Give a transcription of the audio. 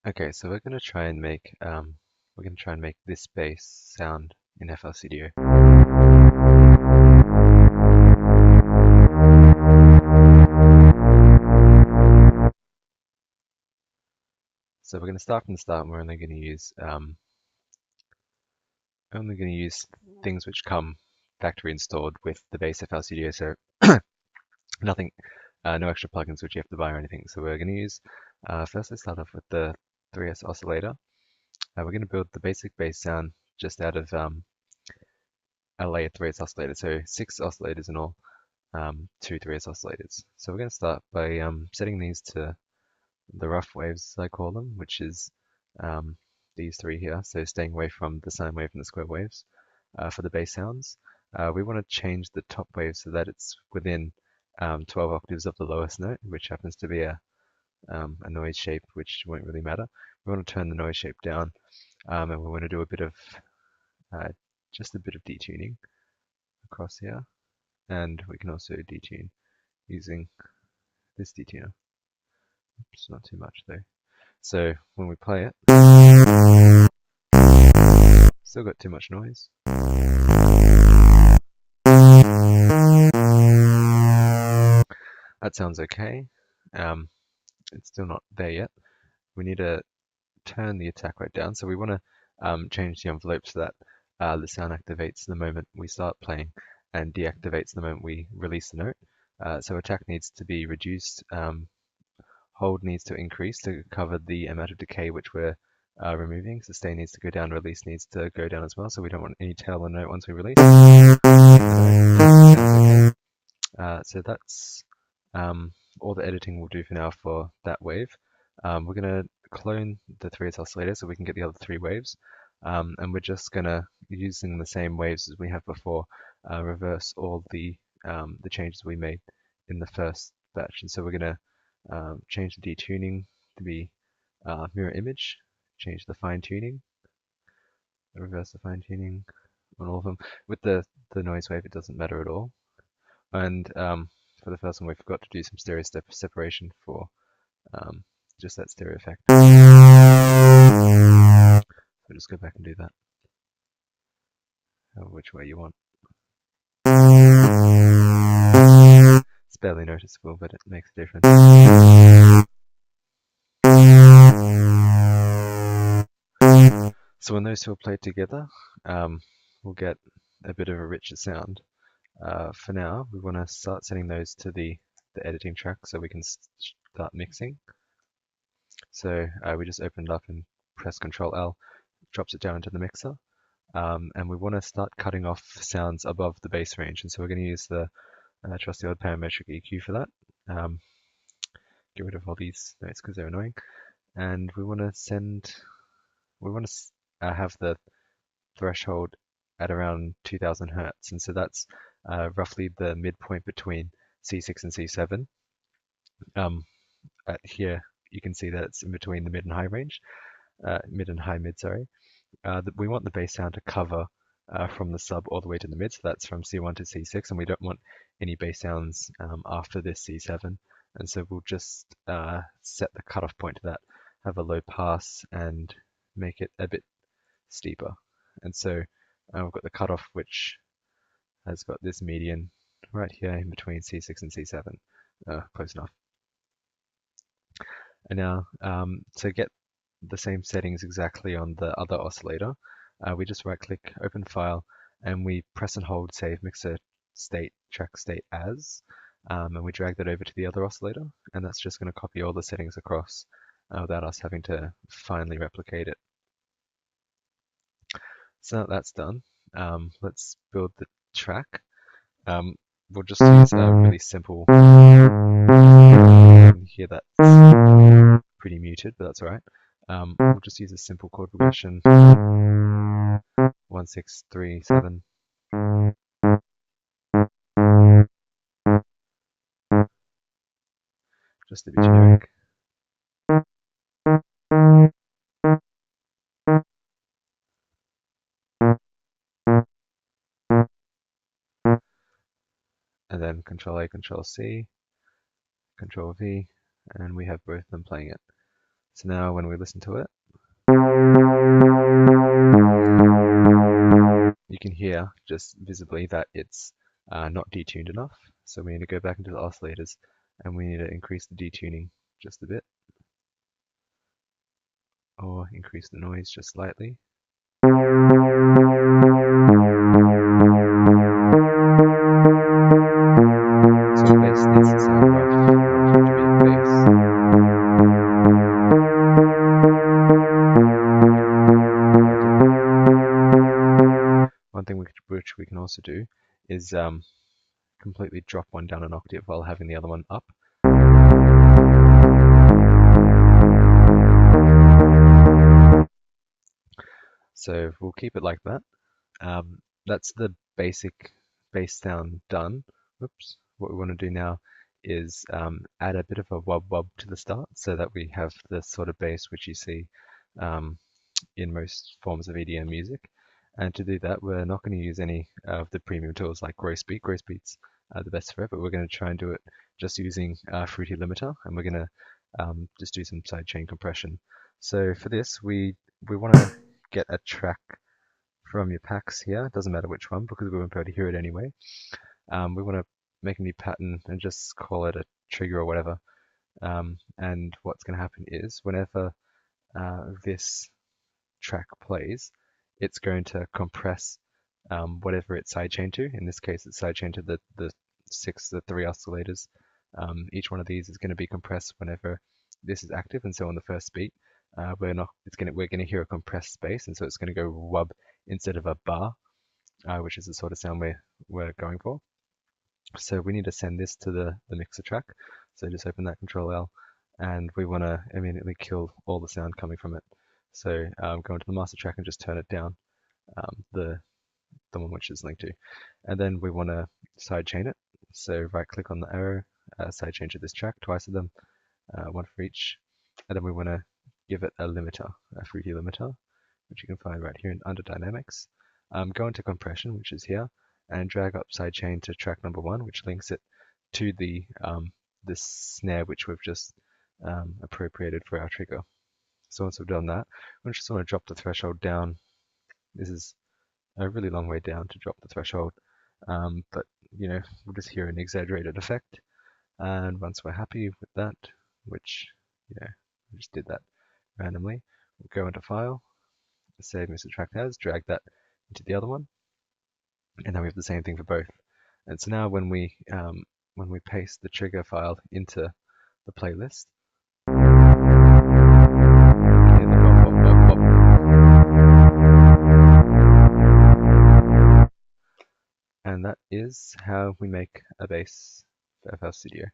Okay, so we're gonna try and make this bass sound in FL Studio. So we're gonna start from the start, and we're only gonna use things which come factory installed with the base FL Studio. So nothing, no extra plugins which you have to buy or anything. So we're gonna use first. Let's start off with the 3S oscillator. We're gonna build the basic bass sound just out of a layer 3S oscillator. So 6 oscillators in all. 2 3S oscillators. So we're going to start by setting these to the rough waves, as I call them, which is these 3 here. So staying away from the sine wave and the square waves for the bass sounds. We want to change the top wave so that it's within 12 octaves of the lowest note, which happens to be a noise shape, which won't really matter. We want to turn the noise shape down, and we want to do a bit of just a bit of detuning across here, and we can also detune using this detuner. It's not too much though. So when we play it, still got too much noise. That sounds okay. It's still not there yet. We need to turn the attack rate down. So we want to change the envelope so that the sound activates the moment we start playing and deactivates the moment we release the note. So attack needs to be reduced. Hold needs to increase to cover the amount of decay which we're removing. Sustain needs to go down, release needs to go down as well, so we don't want any tail on note once we release. So that's all the editing we'll do for now for that wave. We're going to clone the 3S oscillator so we can get the other 3 waves. And we're just going to, using the same waves as we have before, reverse all the changes we made in the first batch. And so we're going to change the detuning to be mirror image, change the fine tuning, reverse the fine tuning on all of them. With the noise wave, it doesn't matter at all. And for the first one, we forgot to do some stereo separation for just that stereo effect. So just go back and do that. Which way you want. It's barely noticeable, but it makes a difference. So when those two are played together, we'll get a bit of a richer sound. For now, we want to start setting those to the editing track so we can start mixing. So we just opened up and press Control L, drops it down into the mixer. And we want to start cutting off sounds above the bass range. And so we're going to use the trusty old parametric EQ for that. Get rid of all these notes because they're annoying. And we want to have the threshold at around 2000 Hertz. And so that's roughly the midpoint between C6 and C7. Here you can see that it's in between the mid and high range, mid and high mid, sorry. We want the bass sound to cover from the sub all the way to the mid, so that's from C1 to C6, and we don't want any bass sounds after this C7, and so we'll just set the cutoff point to that, have a low pass, and make it a bit steeper. And so we've got the cutoff which has got this median right here in between C6 and C7, close enough. And now to get the same settings exactly on the other oscillator, we just right click, open file, and we press and hold save mixer state, track state as, and we drag that over to the other oscillator, and that's just going to copy all the settings across without us having to finally replicate it. So now that's done, let's build the track. We'll just use a really simple, you can hear that's pretty muted, but that's alright. We'll just use a simple chord progression, 1, 6, 3, 7. Just to be generic. And then Control A, Control C, Control V, and we have both of them playing it. So now when we listen to it, you can hear just visibly that it's not detuned enough. So we need to go back into the oscillators and we need to increase the detuning just a bit, or increase the noise just slightly. So the bass needs to sound rough in order for it to be a bass. One thing which we can also do is completely drop one down an octave while having the other one up. So we'll keep it like that. That's the basic bass sound done. Whoops. What we want to do now is add a bit of a wub wub to the start so that we have the sort of bass which you see in most forms of EDM music. And to do that, we're not going to use any of the premium tools like Grossbeat. Grossbeat's the best for it, but we're going to try and do it just using Fruity Limiter, and we're going to just do some sidechain compression. So for this, we want to get a track from your packs here. It doesn't matter which one because we won't be able to hear it anyway. We want to make a new pattern and just call it a trigger or whatever. And what's going to happen is whenever this track plays, it's going to compress whatever it's sidechained to. In this case, it's sidechained to the three oscillators. Each one of these is going to be compressed whenever this is active, and so on the first beat, we're going to hear a compressed bass, and so it's going to go wub instead of a bar, which is the sort of sound we're going for. So we need to send this to the mixer track. So just open that Control L, and we want to immediately kill all the sound coming from it. So go into the master track and just turn it down, the one which is linked to. And then we want to sidechain it. So right click on the arrow, sidechain to this track, twice of them, one for each. And then we want to give it a limiter, a Fruity Limiter, which you can find right here under Dynamics. Go into Compression, which is here, and drag up sidechain to track number 1, which links it to the snare which we've just appropriated for our trigger. So once we've done that, we just want to drop the threshold down. This is a really long way down to drop the threshold, but we'll just hear an exaggerated effect. And once we're happy with that, which we just did that randomly, we'll go into File, save Mr. Track As, drag that into the other one, and then we have the same thing for both. And so now when we paste the trigger file into the playlist, and that is how we make a bass for FL Studio.